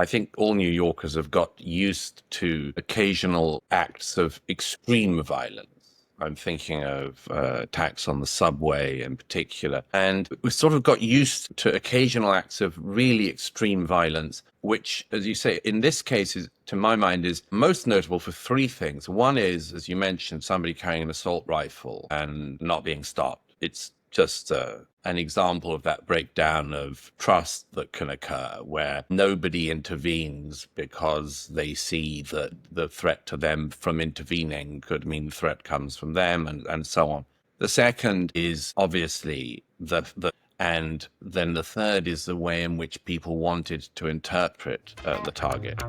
I think all New Yorkers have got used to occasional acts of extreme violence. I'm thinking of attacks on the subway in particular. And we sort of got used to occasional acts of really extreme violence, which, as you say, in this case, is, to my mind, is most notable for three things. One is, as you mentioned, somebody carrying an assault rifle and not being stopped. It's just an example of that breakdown of trust that can occur where nobody intervenes because they see that the threat to them from intervening could mean the threat comes from them, and so on. The second is obviously and then the third is the way in which people wanted to interpret the target.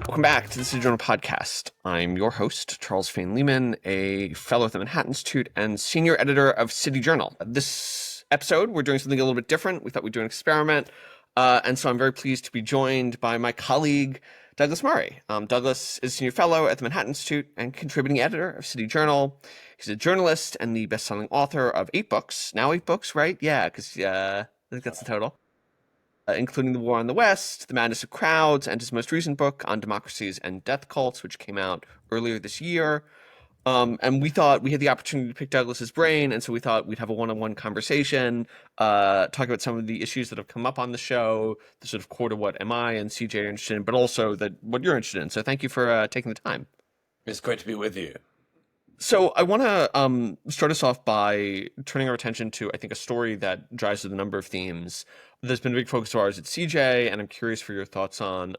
Welcome back to the City Journal podcast. I'm your host, Charles Fain Lehman, a fellow at the Manhattan Institute and senior editor of City Journal. This episode, we're doing something a little bit different. We thought we'd do an experiment. And so I'm very pleased to be joined by my colleague, Douglas Murray. Douglas is senior fellow at the Manhattan Institute and contributing editor of City Journal. He's a journalist and the best-selling author of 8 books. Now 8 books, right? Yeah, because I think that's the total. Including The War on the West, The Madness of Crowds, and his most recent book on democracies and death cults, which came out earlier this year. And we thought we had the opportunity to pick Douglas's brain, and so we thought we'd have a one-on-one conversation, talk about some of the issues that have come up on the show, the sort of core to what MI and CJ are interested in, but also what you're interested in. So thank you for taking the time. It's great to be with you. So I want to start us off by turning our attention to, I think, a story that drives with a number of themes. There's been a big focus of ours at CJ, and I'm curious for your thoughts on,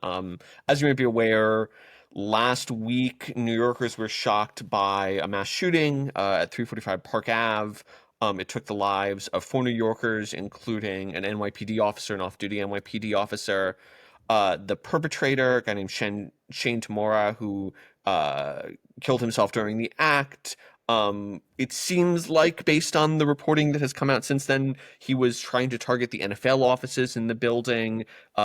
as you may be aware, last week, New Yorkers were shocked by a mass shooting at 345 Park Ave. It took the lives of 4 New Yorkers, including an NYPD officer, an off-duty NYPD officer. The perpetrator, a guy named Shane Tamora, who killed himself during the act. It seems like, based on the reporting that has come out since then, he was trying to target the NFL offices in the building.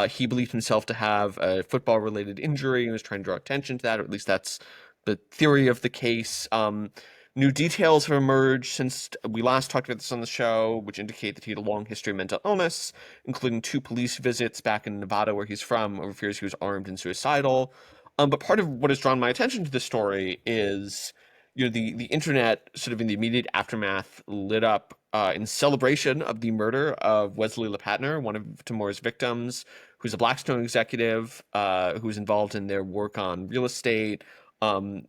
He believed himself to have a football-related injury and was trying to draw attention to that, or at least that's the theory of the case. New details have emerged since we last talked about this on the show, which indicate that he had a long history of mental illness, including 2 police visits back in Nevada, where he's from, over fears he was armed and suicidal. But part of what has drawn my attention to this story is, the internet sort of in the immediate aftermath lit up in celebration of the murder of Wesley LePatner, one of Tamora's victims, who's a Blackstone executive who's involved in their work on real estate.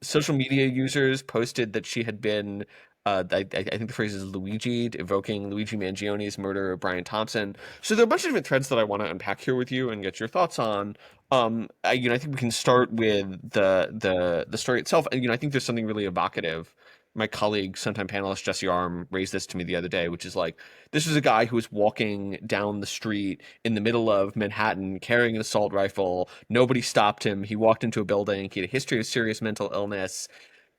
Social media users posted that she had been, I think the phrase is Luigi'd, evoking Luigi Mangione's murder of Brian Thompson. So there are a bunch of different threads that I want to unpack here with you and get your thoughts on. I think we can start with the story itself. I think there's something really evocative. My colleague, sometime panelist Jesse Arm, raised this to me the other day, which is like, this was a guy who was walking down the street in the middle of Manhattan carrying an assault rifle. Nobody stopped him. He walked into a building. He had a history of serious mental illness.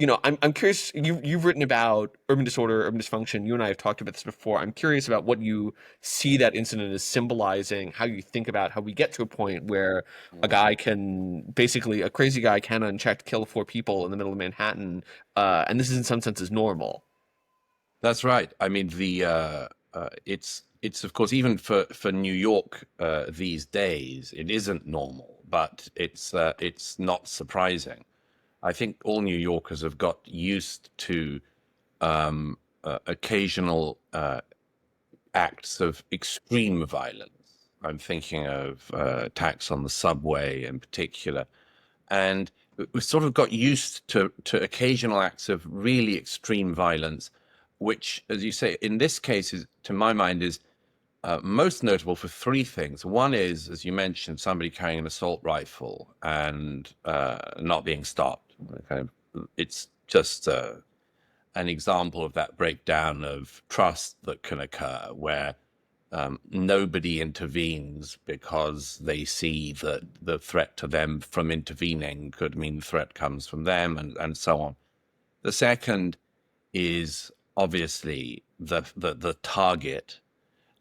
I'm curious, you've written about urban disorder, urban dysfunction. You and I have talked about this before. I'm curious about what you see that incident as symbolizing, how you think about how we get to a point where a crazy guy can unchecked kill 4 people in the middle of Manhattan. And this is in some senses normal. That's right. I mean, it's of course, even for New York these days, it isn't normal, but it's not surprising. I think all New Yorkers have got used to occasional acts of extreme violence. I'm thinking of attacks on the subway in particular. And we sort of got used to occasional acts of really extreme violence, which, as you say, in this case, is, to my mind, is most notable for 3 things. One is, as you mentioned, somebody carrying an assault rifle and not being stopped. It's just an example of that breakdown of trust that can occur where nobody intervenes because they see that the threat to them from intervening could mean the threat comes from them, and so on. The second is obviously the target.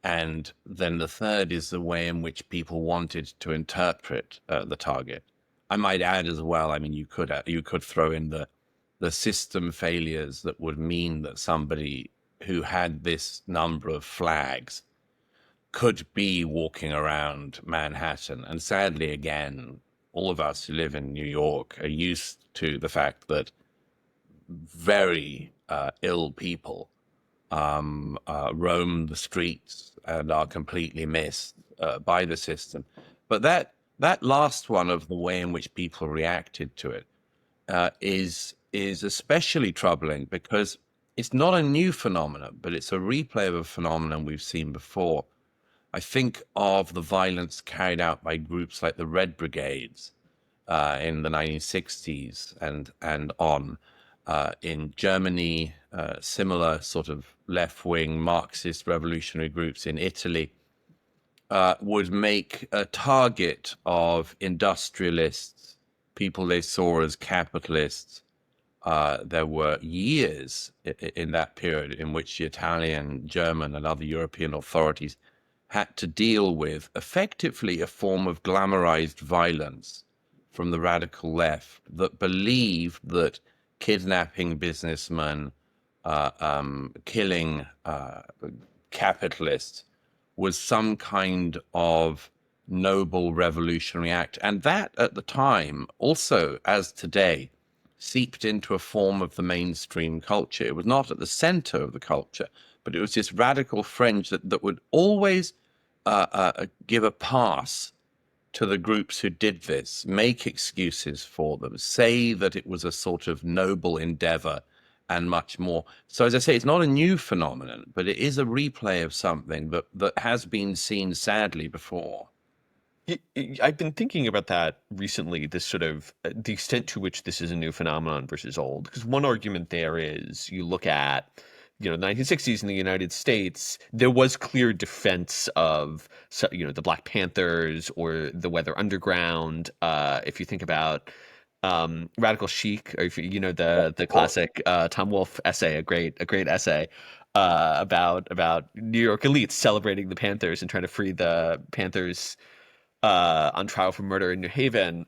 And then the third is the way in which people wanted to interpret the target. I might add as well, I mean, you could throw in the the system failures that would mean that somebody who had this number of flags could be walking around Manhattan. And sadly, again, all of us who live in New York are used to the fact that very ill people roam the streets and are completely missed by the system. But that last one of the way in which people reacted to it is especially troubling because it's not a new phenomenon, but it's a replay of a phenomenon we've seen before. I think of the violence carried out by groups like the Red Brigades in the 1960s and on. In Germany, similar sort of left-wing Marxist revolutionary groups in Italy would make a target of industrialists, people they saw as capitalists. There were years in that period in which the Italian, German, and other European authorities had to deal with effectively a form of glamorized violence from the radical left that believed that kidnapping businessmen, killing capitalists was some kind of noble revolutionary act. And that at the time, also as today, seeped into a form of the mainstream culture. It was not at the center of the culture, but it was this radical fringe that would always give a pass to the groups who did this, make excuses for them, say that it was a sort of noble endeavor and much more. So as I say, it's not a new phenomenon, but it is a replay of something that has been seen sadly before. I've been thinking about that recently, this sort of the extent to which this is a new phenomenon versus old. Because one argument there is you look at, the 1960s in the United States, there was clear defense of, the Black Panthers or the Weather Underground. If you think about Radical Chic, or if the classic Tom Wolfe essay, a great essay about New York elites celebrating the Panthers and trying to free the Panthers on trial for murder in New Haven.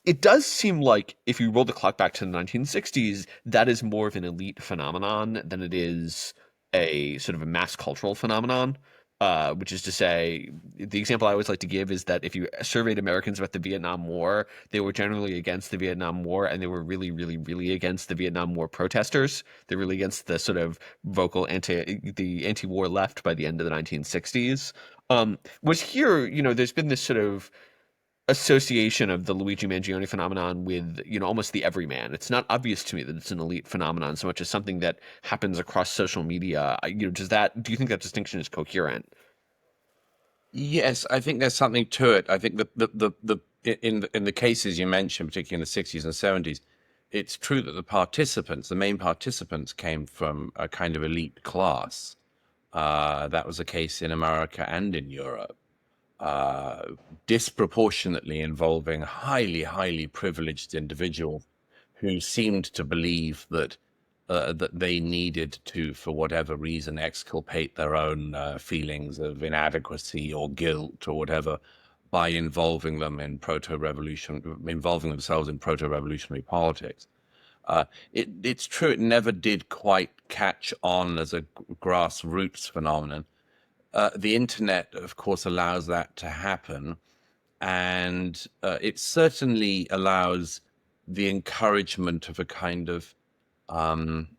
It does seem like if you roll the clock back to the 1960s, that is more of an elite phenomenon than it is a sort of a mass cultural phenomenon. Which is to say, the example I always like to give is that if you surveyed Americans about the Vietnam War, they were generally against the Vietnam War, and they were really, really, really against the Vietnam War protesters. They're really against the sort of vocal anti-war left by the end of the 1960s. Was here, there's been this sort of association of the Luigi Mangione phenomenon with, almost the everyman. It's not obvious to me that it's an elite phenomenon so much as something that happens across social media. Do you think that distinction is coherent? Yes, I think there's something to it. I think in the cases you mentioned, particularly in the 60s and 70s, it's true that the main participants came from a kind of elite class. That was the case in America and in Europe, uh, disproportionately involving highly, highly privileged individuals who seemed to believe that they needed to, for whatever reason, exculpate their own feelings of inadequacy or guilt or whatever by involving themselves in proto-revolutionary politics. It's true it never did quite catch on as a grassroots phenomenon. The internet, of course, allows that to happen, and it certainly allows the encouragement of a kind of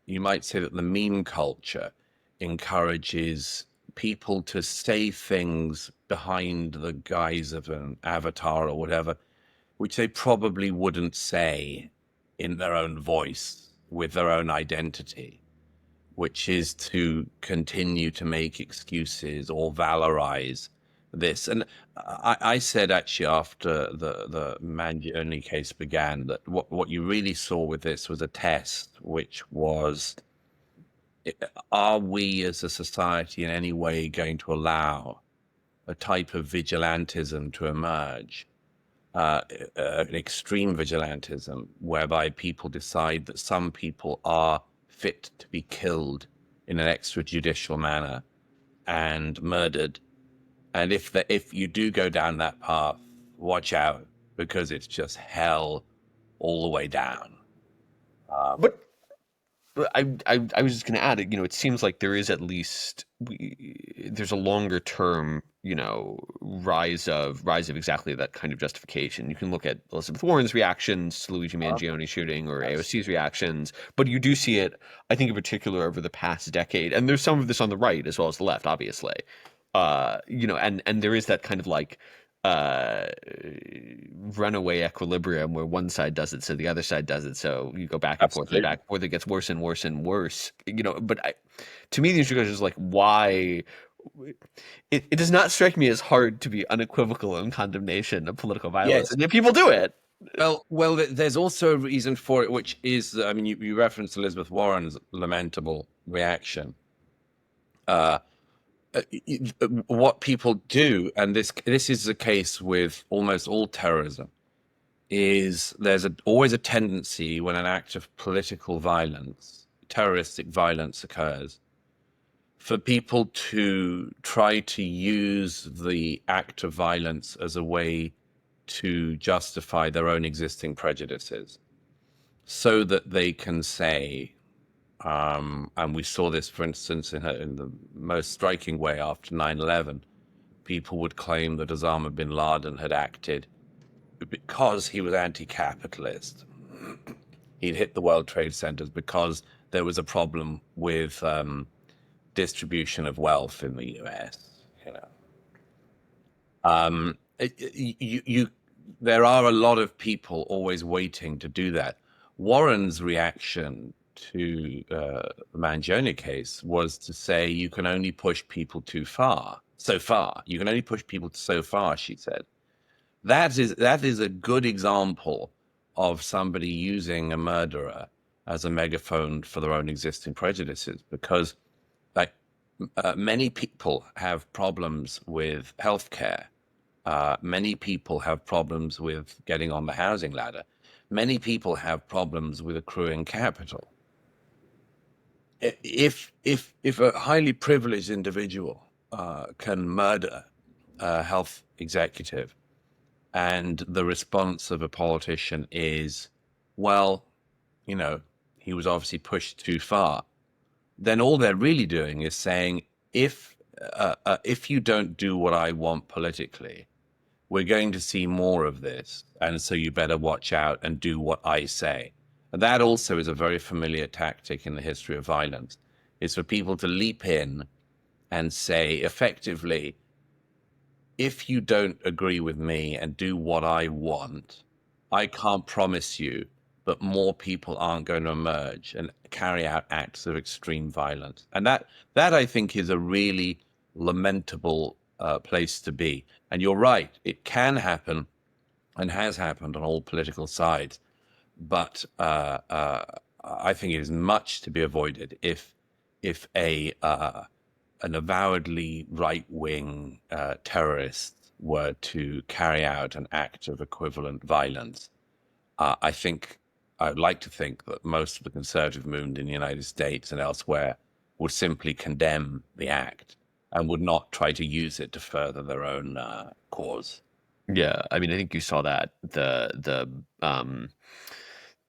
you might say that the meme culture encourages people to say things behind the guise of an avatar or whatever, which they probably wouldn't say in their own voice with their own identity, which is to continue to make excuses or valorize this. And I said actually after the Mangione case began that what you really saw with this was a test, which was, are we as a society in any way going to allow a type of vigilantism to emerge, an extreme vigilantism, whereby people decide that some people are fit to be killed in an extrajudicial manner and murdered. And if you do go down that path, watch out because it's just hell all the way down. But I was just going to add, it seems like there is at least there's a longer term, rise of exactly that kind of justification. You can look at Elizabeth Warren's reactions to Luigi Mangione shooting or Yes. AOC's reactions, but you do see it, I think, in particular over the past decade. And there's some of this on the right as well as the left, obviously. And there is that kind of like uh runaway equilibrium where one side does it so the other side does it, so you go back and forth and Absolutely. back and forth. It gets worse and worse and worse, but to me the issue is like why it does not strike me as hard to be unequivocal in condemnation of political violence, Yes. and yet people do it. Well, there's also a reason for it, which is, I mean, you referenced Elizabeth Warren's lamentable reaction. Uh, what people do, and this is the case with almost all terrorism, is there's always a tendency when an act of political violence, terroristic violence occurs, for people to try to use the act of violence as a way to justify their own existing prejudices so that they can say, and we saw this, for instance, in the most striking way after 9/11, people would claim that Osama bin Laden had acted because he was anti-capitalist. He'd hit the World Trade Centers because there was a problem with distribution of wealth in the US. You know, there are a lot of people always waiting to do that. Warren's reaction to the Mangione case was to say you can only push people too far, so far. You can only push people so far, she said. That is a good example of somebody using a murderer as a megaphone for their own existing prejudices, because like many people have problems with healthcare. Many people have problems with getting on the housing ladder. Many people have problems with accruing capital. If a highly privileged individual can murder a health executive, and the response of a politician is, well, he was obviously pushed too far, then all they're really doing is saying, if you don't do what I want politically, we're going to see more of this. And so you better watch out and do what I say. And that also is a very familiar tactic in the history of violence, is for people to leap in and say, effectively, if you don't agree with me and do what I want, I can't promise you that more people aren't going to emerge and carry out acts of extreme violence. And that I think is a really lamentable place to be. And you're right, it can happen and has happened on all political sides. But I think it is much to be avoided if an avowedly right-wing terrorist were to carry out an act of equivalent violence. I'd like to think that most of the conservative movement in the United States and elsewhere would simply condemn the act and would not try to use it to further their own cause. Yeah, I mean, I think you saw that the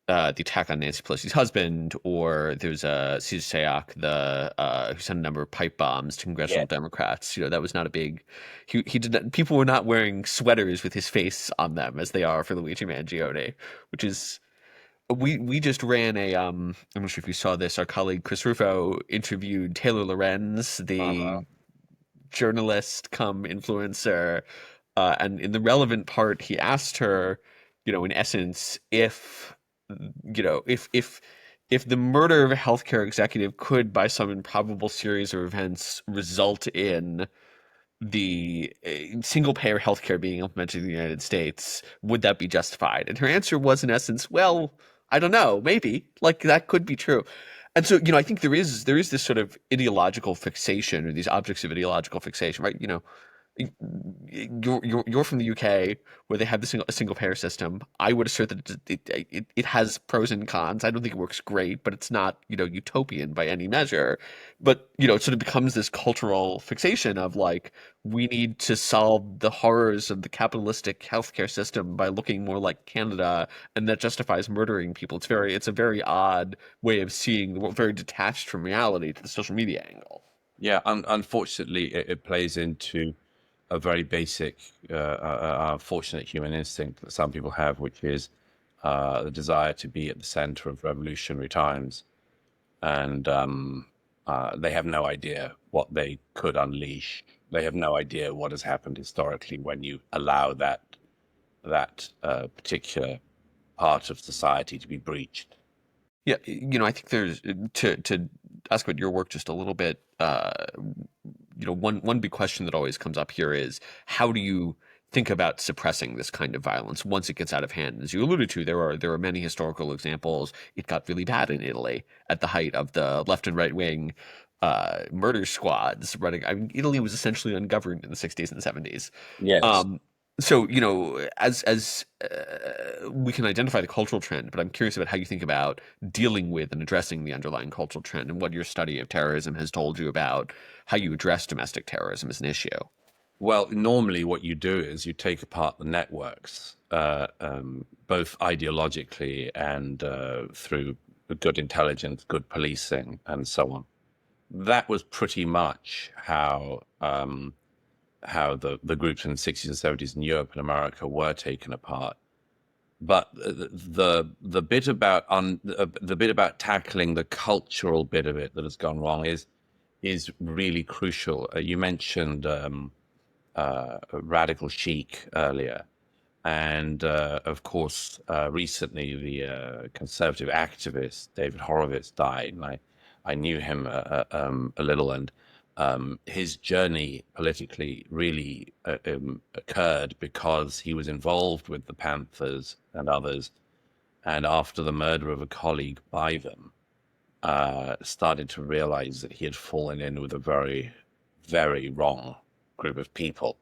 attack on Nancy Pelosi's husband, or there's Cesar Sayoc, who sent a number of pipe bombs to Yeah. congressional Democrats. That was not a big. He did not, people were not wearing sweaters with his face on them as they are for Luigi Mangione, which is we just ran a I'm not sure if you saw this. Our colleague Chris Rufo interviewed Taylor Lorenz, Uh-huh. the journalist come influencer, and in the relevant part, he asked her, in essence, if the murder of a healthcare executive could, by some improbable series of events, result in the single payer healthcare being implemented in the United States, would that be justified? And her answer was, in essence, well, I don't know, maybe. Like that could be true. And so, I think there is this sort of ideological fixation, or these objects of ideological fixation, right? You're from the UK where they have a single payer system. I would assert that it has pros and cons. I don't think it works great, but it's not, utopian by any measure. But, it sort of becomes this cultural fixation of like, we need to solve the horrors of the capitalistic healthcare system by looking more like Canada, and that justifies murdering people. It's a very odd way of seeing the world, very detached from reality to the social media angle. Yeah, unfortunately, it plays into a very basic, unfortunate human instinct that some people have, which is the desire to be at the center of revolutionary times. And they have no idea what they could unleash. They have no idea what has happened historically when you allow that particular part of society to be breached. Yeah, I think there's to ask about your work just a little bit. One big question that always comes up here is how do you think about suppressing this kind of violence once it gets out of hand? As you alluded to, there are many historical examples. It got really bad in Italy at the height of the left and right wing murder squads running. I mean, Italy was essentially ungoverned in the 60s and 70s. Yes. So, as we can identify the cultural trend, but I'm curious about how you think about dealing with and addressing the underlying cultural trend and what your study of terrorism has told you about how you address domestic terrorism as an issue. Well, normally what you do is you take apart the networks, both ideologically and through good intelligence, good policing, and so on. That was pretty much how the groups in the 60s and 70s in Europe and America were taken apart. But the bit about the bit about tackling the cultural bit of it that has gone wrong is really crucial. You mentioned radical chic earlier, and of course, recently the conservative activist David Horowitz died, and I knew him a little, and his journey politically really occurred because he was involved with the Panthers and others, and after the murder of a colleague by them, started to realize that he had fallen in with a very, very wrong group of people.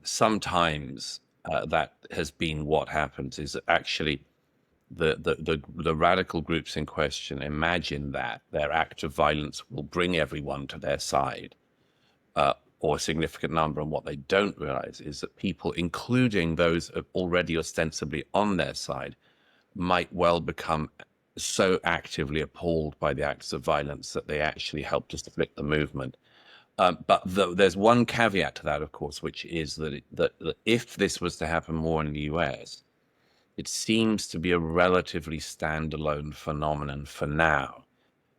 Sometimes that has been what happens is that actually the radical groups in question imagine that their act of violence will bring everyone to their side, or a significant number. And what they don't realize is that people, including those already ostensibly on their side, might well become so actively appalled by the acts of violence that they actually help to split the movement. But there's one caveat to that, of course, which is that if this was to happen more in the US, it seems to be a relatively standalone phenomenon for now,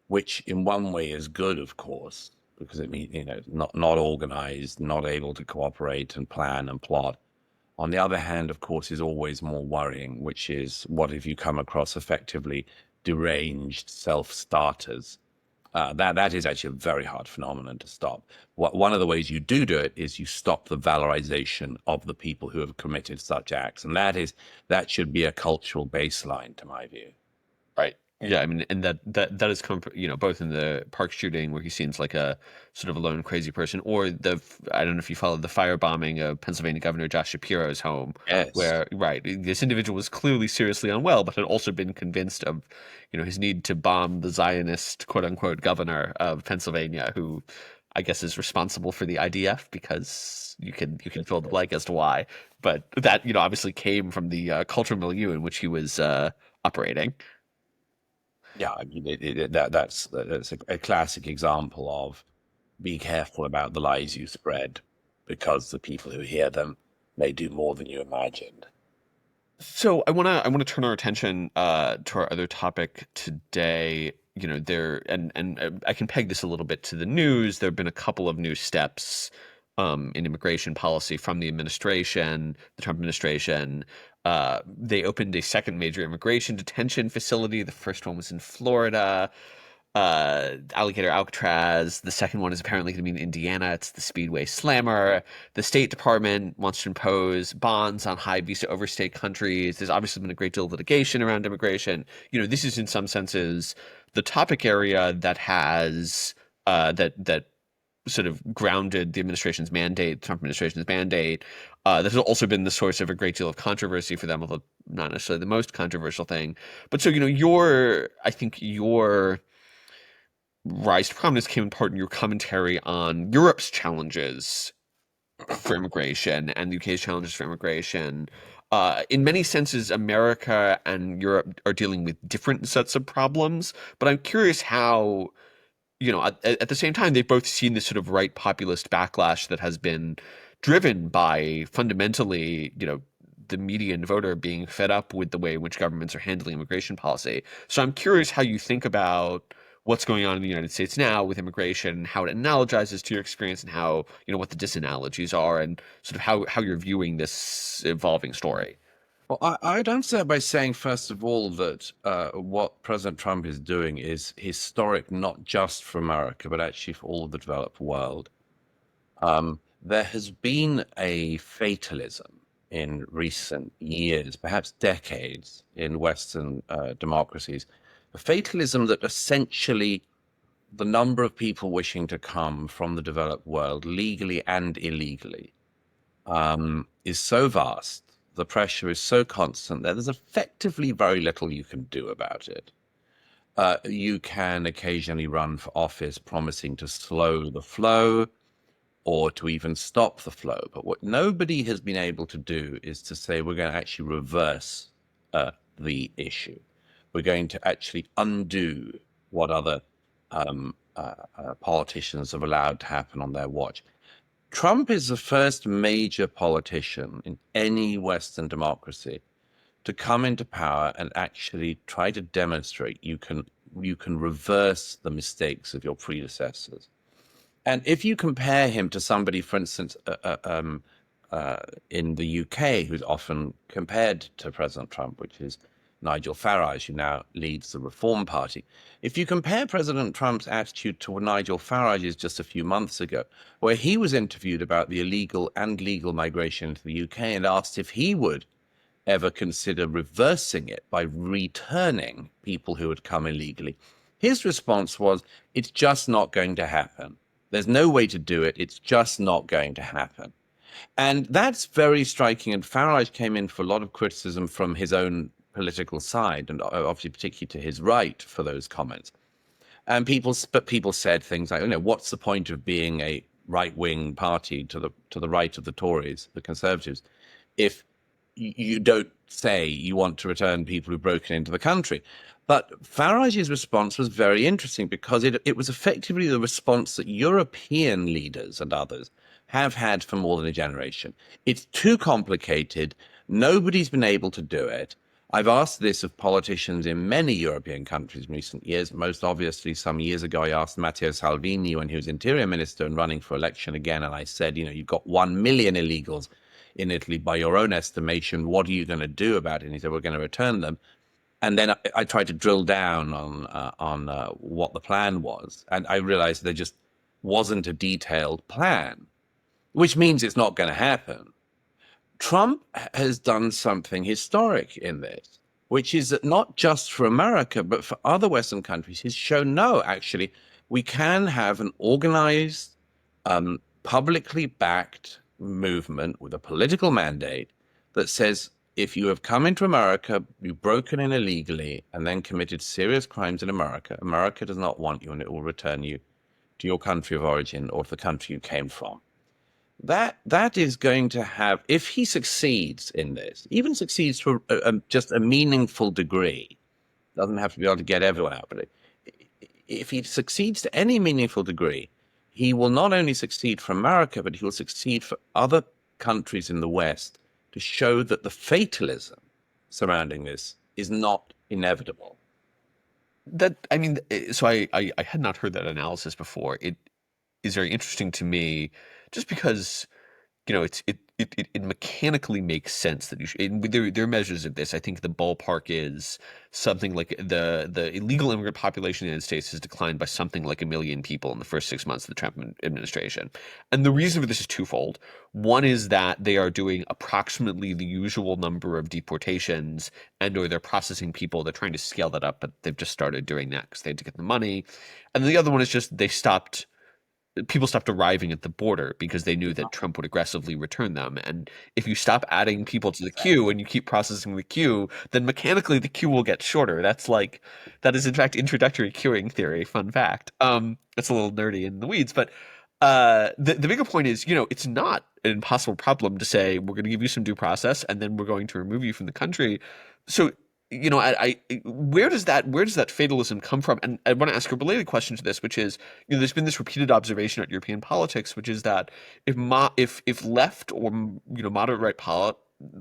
which in one way is good, of course, because it means, not organized, not able to cooperate and plan and plot. On the other hand, of course, is always more worrying, which is what if you come across effectively deranged self-starters? That is actually a very hard phenomenon to stop. One of the ways you do it is you stop the valorization of the people who have committed such acts, and that should be a cultural baseline, to my view. Right. Yeah, I mean, and that has come, both in the Park shooting where he seems like a sort of a lone crazy person, or I don't know if you followed the firebombing of Pennsylvania Governor Josh Shapiro's home, Yes. where, right, this individual was clearly seriously unwell, but had also been convinced of, his need to bomb the Zionist quote unquote governor of Pennsylvania, who I guess is responsible for the IDF, because you can fill the blank as to why, but that obviously came from the cultural milieu in which he was operating. Yeah, I mean, that's a classic example of be careful about the lies you spread because the people who hear them may do more than you imagined. So I wanna turn our attention to our other topic today. There and I can peg this a little bit to the news. There have been a couple of new steps in immigration policy from the administration, the Trump administration. They opened a second major immigration detention facility. The first one was in Florida, Alligator Alcatraz. The second one is apparently going to be in Indiana. It's the Speedway Slammer. The State Department wants to impose bonds on high visa overstay countries. There's obviously been a great deal of litigation around immigration. This is in some senses the topic area that has that sort of grounded the Trump administration's mandate. This has also been the source of a great deal of controversy for them, although not necessarily the most controversial thing. But so, I think your rise to prominence came in part in your commentary on Europe's challenges for immigration and the UK's challenges for immigration. In many senses, America and Europe are dealing with different sets of problems, but I'm curious how, at the same time, they've both seen this sort of right populist backlash that has been driven by fundamentally, the median voter being fed up with the way in which governments are handling immigration policy. So I'm curious how you think about what's going on in the United States now with immigration, how it analogizes to your experience, and how, what the disanalogies are, and sort of how you're viewing this evolving story. Well, I'd answer that by saying, first of all, that what President Trump is doing is historic, not just for America, but actually for all of the developed world. There has been a fatalism in recent years, perhaps decades, in Western democracies, a fatalism that essentially the number of people wishing to come from the developed world, legally and illegally, is so vast, the pressure is so constant that there's effectively very little you can do about it. You can occasionally run for office promising to slow the flow or to even stop the flow. But what nobody has been able to do is to say we're going to actually reverse the issue. We're going to actually undo what other politicians have allowed to happen on their watch. Trump is the first major politician in any Western democracy to come into power and actually try to demonstrate you can reverse the mistakes of your predecessors. And if you compare him to somebody, for instance, in the UK, who's often compared to President Trump, which is Nigel Farage, who now leads the Reform Party. If you compare President Trump's attitude to Nigel Farage's just a few months ago, where he was interviewed about the illegal and legal migration into the UK and asked if he would ever consider reversing it by returning people who had come illegally, his response was, it's just not going to happen. There's no way to do it. It's just not going to happen. And that's very striking. And Farage came in for a lot of criticism from his own political side, and obviously particularly to his right for those comments. And people said things like, what's the point of being a right-wing party to the right of the Tories, the Conservatives, if you don't say you want to return people who've broken into the country? But Farage's response was very interesting because it was effectively the response that European leaders and others have had for more than a generation. It's too complicated. Nobody's been able to do it. I've asked this of politicians in many European countries in recent years. Most obviously, some years ago, I asked Matteo Salvini when he was interior minister and running for election again. And I said, you've got 1 million illegals in Italy by your own estimation. What are you going to do about it? And he said, we're going to return them. And then I tried to drill down on what the plan was. And I realized there just wasn't a detailed plan, which means it's not going to happen. Trump has done something historic in this, which is that not just for America, but for other Western countries, he's shown, no, actually, we can have an organized, publicly backed movement with a political mandate that says, if you have come into America, you've broken in illegally, and then committed serious crimes in America, America does not want you, and it will return you to your country of origin or to the country you came from. That is going to have, if he succeeds in this, even succeeds to just a meaningful degree, doesn't have to be able to get everyone out, but if he succeeds to any meaningful degree, he will not only succeed for America, but he will succeed for other countries in the West to show that the fatalism surrounding this is not inevitable. So I had not heard that analysis before. It is very interesting to me, just because it mechanically makes sense that you should. There are measures of this. I think the ballpark is something like the illegal immigrant population in the United States has declined by something like 1 million people in the first 6 months of the Trump administration. And the reason for this is twofold. One is that they are doing approximately the usual number of deportations, or they're processing people. They're trying to scale that up, but they've just started doing that because they had to get the money. And the other one is just they stopped people stopped arriving at the border because they knew that Trump would aggressively return them. And if you stop adding people to the queue and you keep processing the queue, then mechanically the queue will get shorter. That is in fact introductory queuing theory. Fun fact. It's a little nerdy in the weeds, but the bigger point is, it's not an impossible problem to say we're going to give you some due process and then we're going to remove you from the country. So where does that fatalism come from? And I want to ask a related question to this, which is, there's been this repeated observation at European politics, which is that if left or moderate right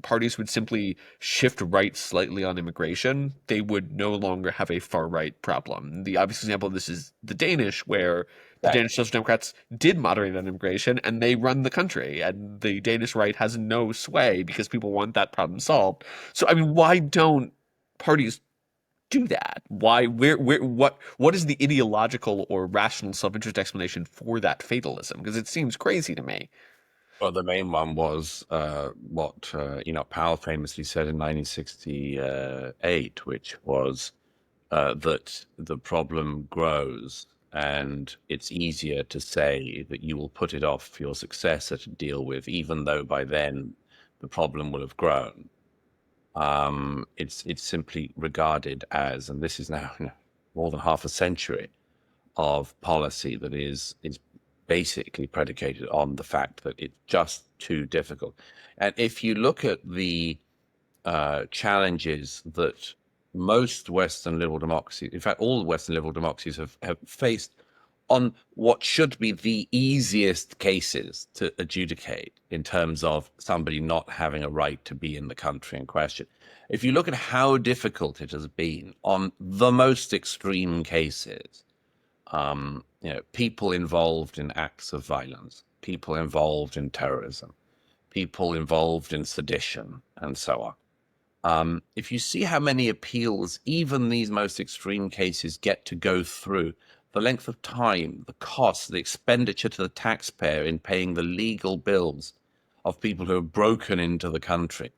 parties would simply shift right slightly on immigration, they would no longer have a far right problem. The obvious example of this is the Danish, where the Exactly. Danish Social Democrats did moderate on immigration, and they run the country, and the Danish right has no sway because people want that problem solved. So, I mean, why don't parties do that? Why, what is the ideological or rational self-interest explanation for that fatalism? Because it seems crazy to me. Well, the main one was what Powell famously said in 1968, which was that the problem grows, and it's easier to say that you will put it off for your successor to deal with, even though by then the problem will have grown. It's simply regarded as, and this is now more than half a century of policy that is basically predicated on the fact that it's just too difficult. And if you look at the challenges that most Western liberal democracies, in fact, all Western liberal democracies have faced on what should be the easiest cases to adjudicate in terms of somebody not having a right to be in the country in question. If you look at how difficult it has been on the most extreme cases, people involved in acts of violence, people involved in terrorism, people involved in sedition, and so on. If you see how many appeals even these most extreme cases get to go through, the length of time, the cost, the expenditure to the taxpayer in paying the legal bills of people who have broken into the country.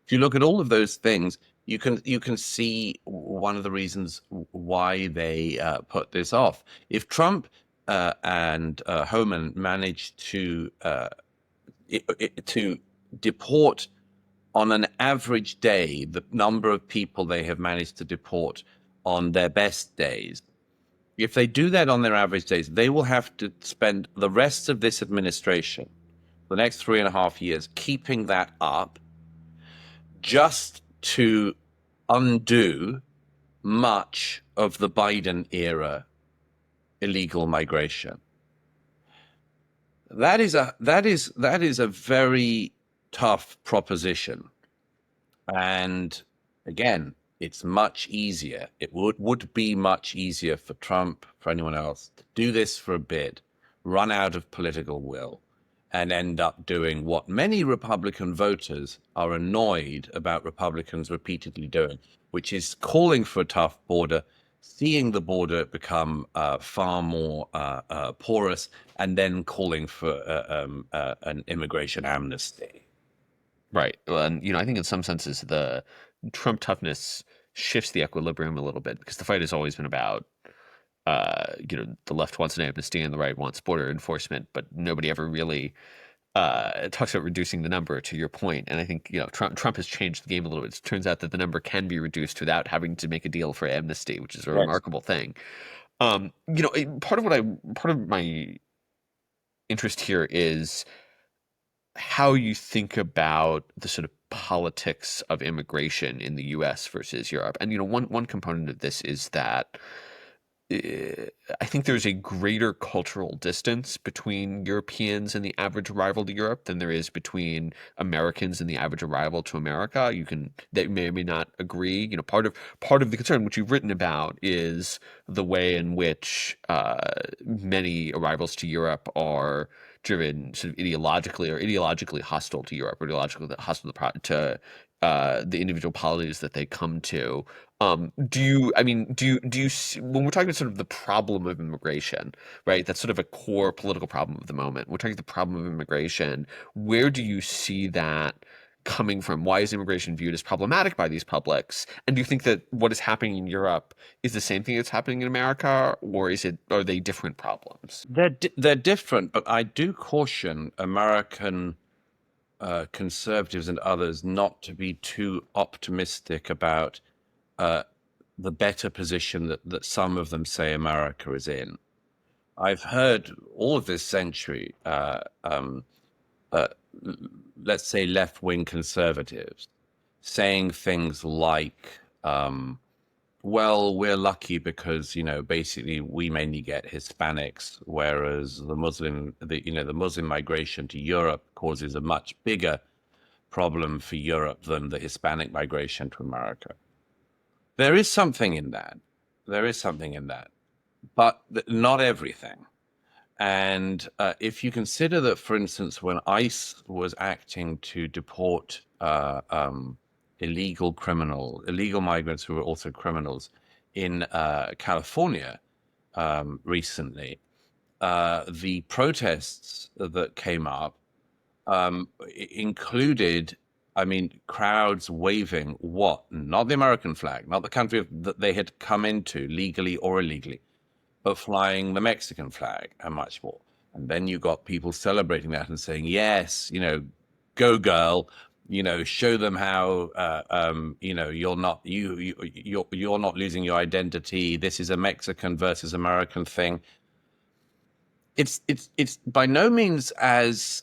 If you look at all of those things, you can see one of the reasons why they put this off. If Trump and Homan managed to deport on an average day the number of people they have managed to deport on their best days, if they do that on their average days, they will have to spend the rest of this administration, the next 3.5 years, keeping that up just to undo much of the Biden era illegal migration. That is a very tough proposition. And again, it's much easier. It would be much easier for Trump, for anyone else, to do this for a bit, run out of political will, and end up doing what many Republican voters are annoyed about Republicans repeatedly doing, which is calling for a tough border, seeing the border become far more porous, and then calling for an immigration amnesty. Right. Well, and I think in some senses the Trump toughness shifts the equilibrium a little bit because the fight has always been about the left wants an amnesty and the right wants border enforcement, but nobody ever really talks about reducing the number, to your point. And I think Trump has changed the game a little bit. It turns out that the number can be reduced without having to make a deal for amnesty, which is a Yes. remarkable thing. Part of my interest here is how you think about the sort of politics of immigration in the US versus Europe. And one component of this is that I think there's a greater cultural distance between Europeans and the average arrival to Europe than there is between Americans and the average arrival to America. They may or may not agree. Part of the concern, which you've written about, is the way in which many arrivals to Europe are driven sort of ideologically hostile to Europe, or ideologically hostile to the individual polities that they come to. Do you see, when we're talking about sort of the problem of immigration, right? That's sort of a core political problem of the moment. We're talking the problem of immigration. Where do you see that coming from? Why is immigration viewed as problematic by these publics? And do you think that what is happening in Europe is the same thing that's happening in America, or are they different problems? They're different, but I do caution American conservatives and others not to be too optimistic about the better position that some of them say America is in. I've heard all of this century, uh, let's say left-wing conservatives, saying things like, well, we're lucky because, basically we mainly get Hispanics, whereas the Muslim migration to Europe causes a much bigger problem for Europe than the Hispanic migration to America. There is something in that. There is something in that, but not everything. And if you consider that, for instance, when ICE was acting to deport illegal migrants who were also criminals in California recently, the protests that came up included, I mean, crowds waving what? Not the American flag, not the country that they had come into legally or illegally, but flying the Mexican flag and much more. And then you got people celebrating that and saying, yes, go girl, show them how, you're not losing your identity. This is a Mexican versus American thing. It's by no means as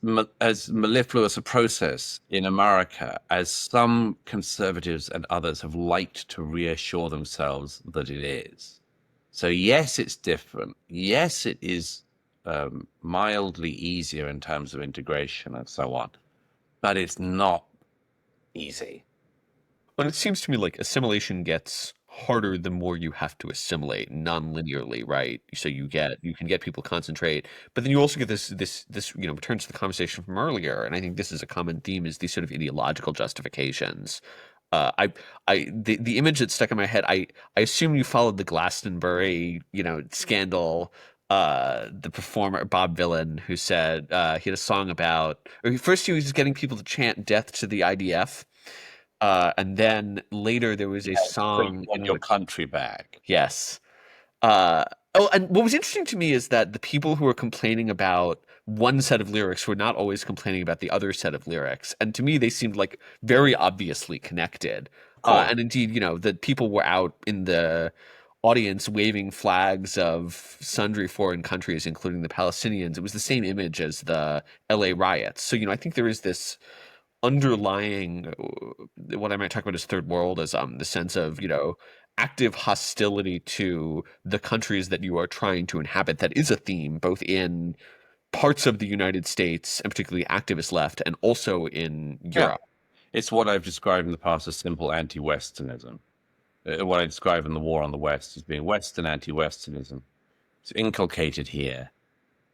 mellifluous a process in America as some conservatives and others have liked to reassure themselves that it is. So yes, it's different. Yes, it is mildly easier in terms of integration and so on, but it's not easy. But it seems to me like assimilation gets harder the more you have to assimilate non-linearly, right? So you can get people concentrate, but then you also get this returns to the conversation from earlier, and I think this is a common theme, is these sort of ideological justifications. The image that stuck in my head, I assume you followed the Glastonbury, scandal. The performer Bob Vylan, who said he had a song about, or first he was getting people to chant "Death to the IDF," and then later there was a song On in your which, country back. yes. And what was interesting to me is that the people who were complaining about one set of lyrics were not always complaining about the other set of lyrics. And to me, they seemed like very obviously connected. Cool. And indeed, that people were out in the audience waving flags of sundry foreign countries, including the Palestinians. It was the same image as the LA riots. So, I think there is this underlying, what I might talk about as third world, as the sense of active hostility to the countries that you are trying to inhabit. That is a theme both in parts of the United States, and particularly activist left, and also in Yeah. Europe. It's what I've described in the past as simple anti-Westernism. What I describe in the war on the West as being Western anti-Westernism. It's inculcated here,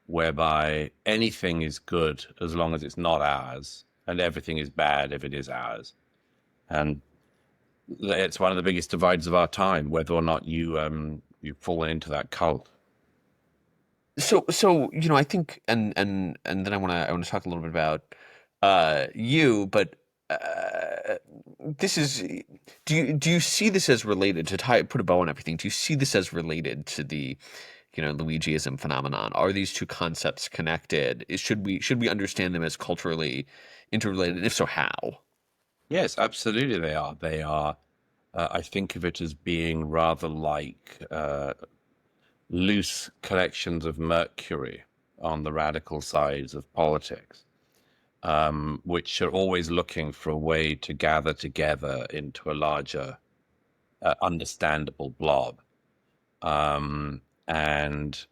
whereby anything is good as long as it's not ours, and everything is bad if it is ours. And it's one of the biggest divides of our time, whether or not you fall into that cult. So I think, and then I want to talk a little bit about you, but this is, do you see this as related, to put a bow on everything? Do you see this as related to the Luigiism phenomenon? Are these two concepts connected? Should we understand them as culturally interrelated? And if so, how? Yes, absolutely they are. They are. I think of it as being rather like loose collections of mercury on the radical sides of politics, which are always looking for a way to gather together into a larger, understandable blob. And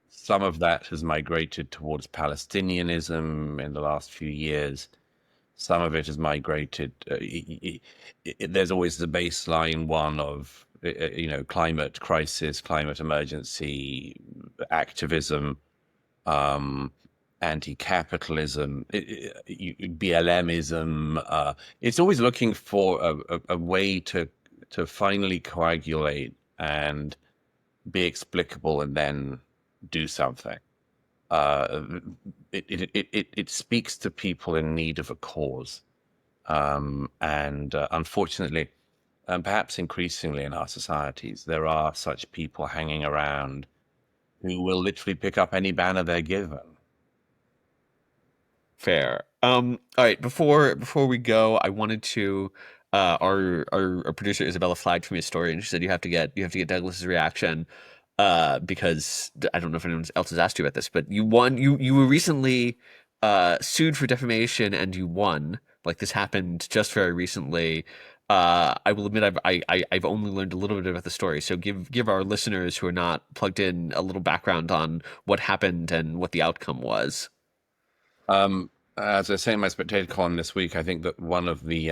some of that has migrated towards Palestinianism in the last few years. Some of it has migrated. There's always the baseline one of, climate crisis, climate emergency, activism, anti-capitalism, BLMism. It's always looking for a way to finally coagulate and be explicable and then do something. uh, it speaks to people in need of a cause. And unfortunately, and perhaps increasingly in our societies, there are such people hanging around who will literally pick up any banner they're given. Fair. All right. Before we go, I wanted to. Our producer Isabella flagged for me a story, and she said you have to get Douglas's reaction. Because I don't know if anyone else has asked you about this, but you won. You were recently sued for defamation, and you won. Like this happened just very recently. I will admit I've only learned a little bit about the story, so give our listeners who are not plugged in a little background on what happened and what the outcome was. As I say in my Spectator column this week, I think that one of the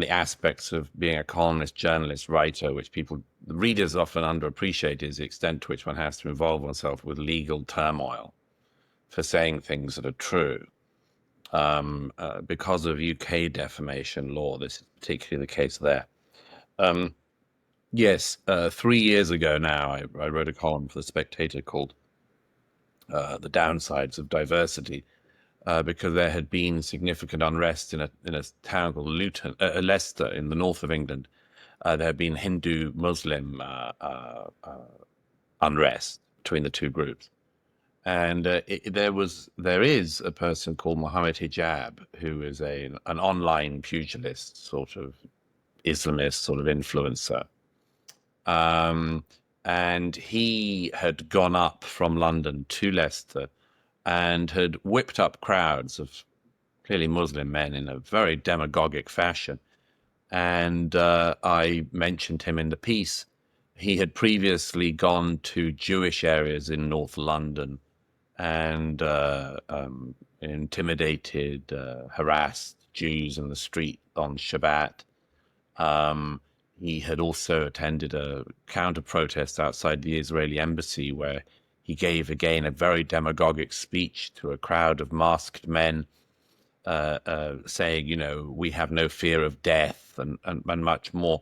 aspects of being a columnist, journalist, writer, which the readers often underappreciate, is the extent to which one has to involve oneself with legal turmoil for saying things that are true. Because of UK defamation law, this is particularly the case there. Yes, 3 years ago now, I wrote a column for the Spectator called "The Downsides of Diversity," because there had been significant unrest in a town called Leicester in the north of England. There had been Hindu-Muslim unrest between the two groups, and there is a person called Mohammed Hijab who is an online pugilist, sort of Islamist, sort of influencer. And he had gone up from London to Leicester and had whipped up crowds of clearly Muslim men in a very demagogic fashion. And I mentioned him in the piece. He had previously gone to Jewish areas in North London and intimidated, harassed Jews in the street on Shabbat. He had also attended a counter protest outside the Israeli embassy where he gave again a very demagogic speech to a crowd of masked men, saying, we have no fear of death and much more.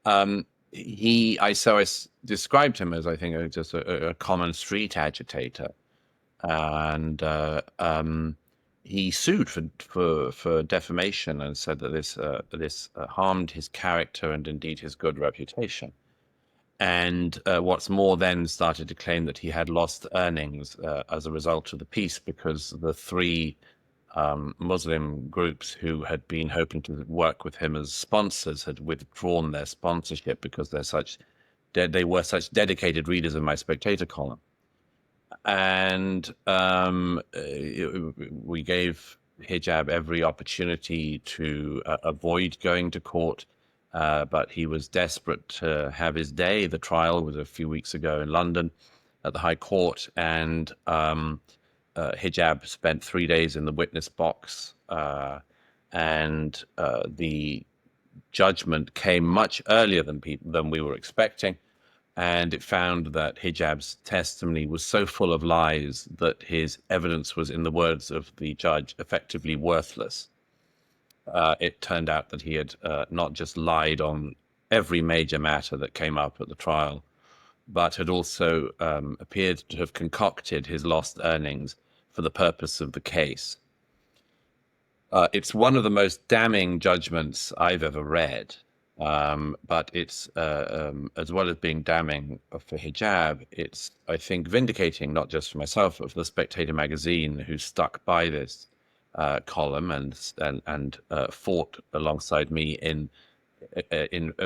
I described him as, I think, just a common street agitator. And he sued for defamation and said that this harmed his character and indeed his good reputation. And what's more, then started to claim that he had lost earnings as a result of the piece because the three Muslim groups who had been hoping to work with him as sponsors had withdrawn their sponsorship because they were such dedicated readers of my Spectator column. And we gave Hijab every opportunity to avoid going to court, but he was desperate to have his day. The trial was a few weeks ago in London at the High Court, and Hijab spent 3 days in the witness box, and the judgment came much earlier than we were expecting. And it found that Hijab's testimony was so full of lies that his evidence was, in the words of the judge, effectively worthless. It turned out that he had not just lied on every major matter that came up at the trial, but had also appeared to have concocted his lost earnings for the purpose of the case. It's one of the most damning judgments I've ever read. But it's as well as being damning for Hijab, it's, I think, vindicating not just for myself, but for the Spectator magazine, who stuck by this column and fought alongside me in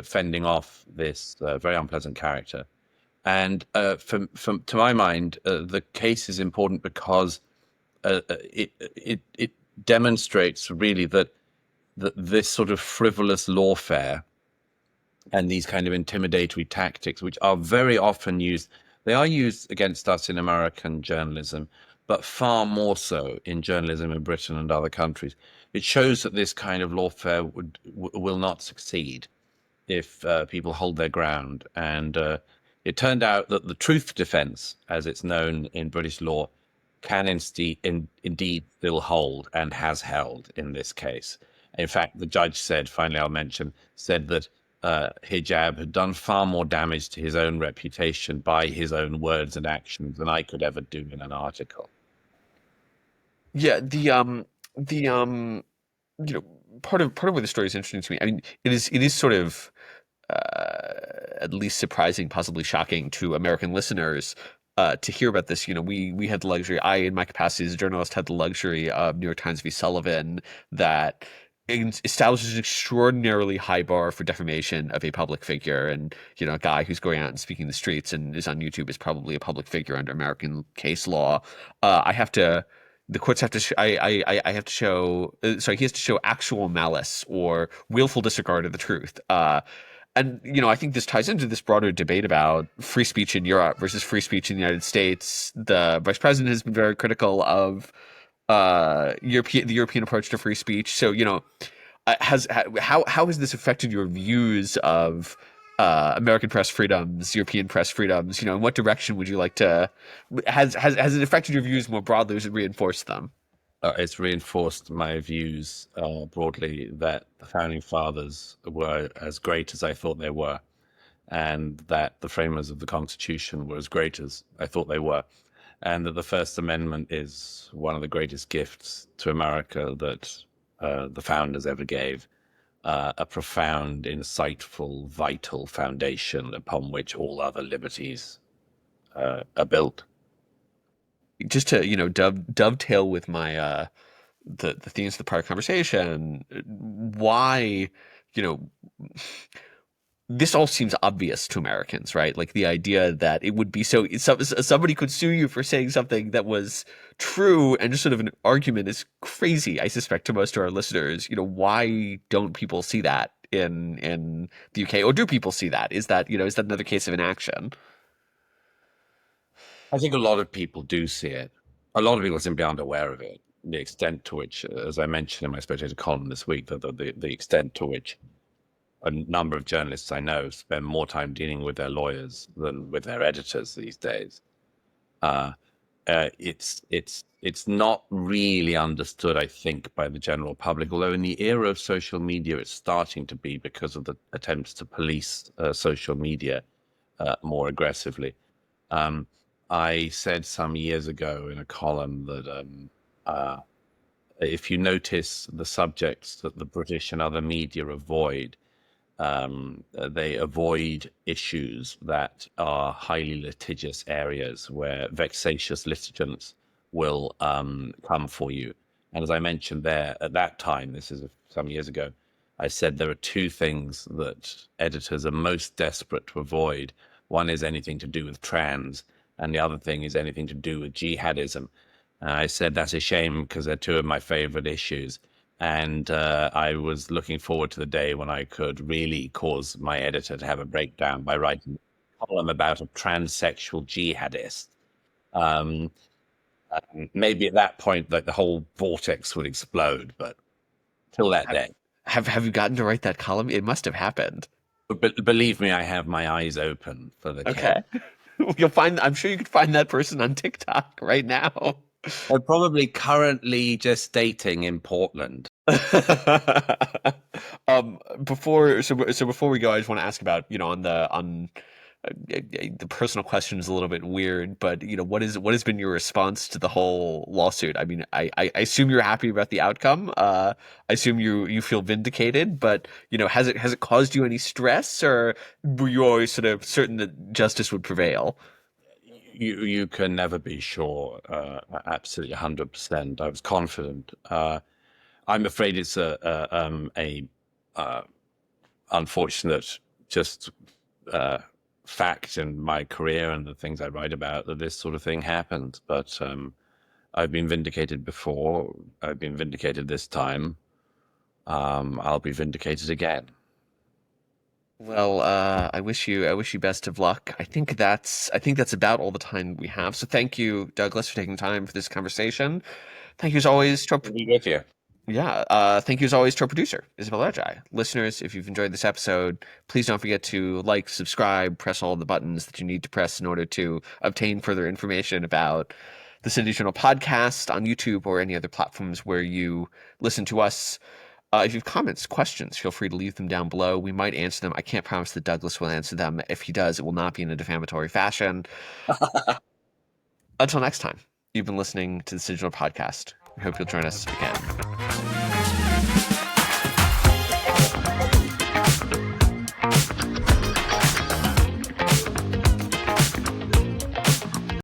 fending off this very unpleasant character. And to my mind, the case is important because it demonstrates really that this sort of frivolous lawfare and these kind of intimidatory tactics, which are very often used, they are used against us in American journalism, but far more so in journalism in Britain and other countries. It shows that this kind of lawfare will not succeed if people hold their ground. And it turned out that the truth defense, as it's known in British law, can indeed still hold and has held in this case. In fact, the judge said, finally I'll mention, said that hijab had done far more damage to his own reputation by his own words and actions than I could ever do in an article. Yeah, the you know, part of why the story is interesting to me. I mean, it is sort of at least surprising, possibly shocking to American listeners to hear about this. We had the luxury. I, in my capacity as a journalist, had the luxury of New York Times v. Sullivan that establishes an extraordinarily high bar for defamation of a public figure, and a guy who's going out and speaking in the streets and is on YouTube is probably a public figure under American case law. I have to. The courts have to. I have to show. Sorry, he has to show actual malice or willful disregard of the truth. And I think this ties into this broader debate about free speech in Europe versus free speech in the United States. The vice president has been very critical of the European approach to free speech. So, how has this affected your views of American press freedoms, European press freedoms? In what direction would you like to? Has it affected your views more broadly? Or has it reinforced them? It's reinforced my views broadly that the founding fathers were as great as I thought they were, and that the framers of the Constitution were as great as I thought they were, and that the First Amendment is one of the greatest gifts to America that the founders ever gave, a profound, insightful, vital foundation upon which all other liberties are built. Just to dovetail with my the themes of the prior conversation, why you know this all seems obvious to Americans, right? Like the idea that it would be somebody could sue you for saying something that was true and just sort of an argument is crazy, I suspect, to most of our listeners. Why don't people see that in the UK, or do people see that? Is that another case of inaction? I think a lot of people do see it. A lot of people are simply unaware of it. The extent to which, as I mentioned in my Spectator column this week, the extent to which a number of journalists I know spend more time dealing with their lawyers than with their editors these days. Uh, it's not really understood, I think, by the general public. Although in the era of social media, it's starting to be because of the attempts to police social media more aggressively. I said some years ago in a column that if you notice the subjects that the British and other media avoid, they avoid issues that are highly litigious areas where vexatious litigants will come for you. And as I mentioned there at that time, this is some years ago, I said there are two things that editors are most desperate to avoid. One is anything to do with trans, and the other thing is anything to do with jihadism. And I said that's a shame because they're two of my favorite issues. And I was looking forward to the day when I could really cause my editor to have a breakdown by writing a column about a transsexual jihadist. Um, Maybe at that point, like the whole vortex would explode, but till that day. Have you gotten to write that column? It must have happened. But believe me, I have my eyes open for the case. Okay. I'm sure you could find that person on TikTok right now. They're probably currently just dating in Portland. Before we go, I just want to ask about, the personal question is a little bit weird, but what has been your response to the whole lawsuit? I mean, I assume you're happy about the outcome. I assume you feel vindicated, but has it caused you any stress, or were you always sort of certain that justice would prevail? You can never be sure, absolutely 100%. I was confident. I'm afraid it's a unfortunate just fact in my career and the things I write about that this sort of thing happens. But I've been vindicated before. I've been vindicated this time. I'll be vindicated again. Well, I wish you best of luck. I think that's about all the time we have. So thank you, Douglas, for taking time for this conversation. Thank you as always to Be with you. thank you as always to our producer, Isabel Ejai. Listeners, if you've enjoyed this episode, please don't forget to like, subscribe, press all the buttons that you need to press in order to obtain further information about the City Journal podcast on YouTube or any other platforms where you listen to us. If you have comments, questions, feel free to leave them down below. We might answer them. I can't promise that Douglas will answer them. If he does, it will not be in a defamatory fashion. Until next time, you've been listening to the Digital Podcast. We hope you'll join us again.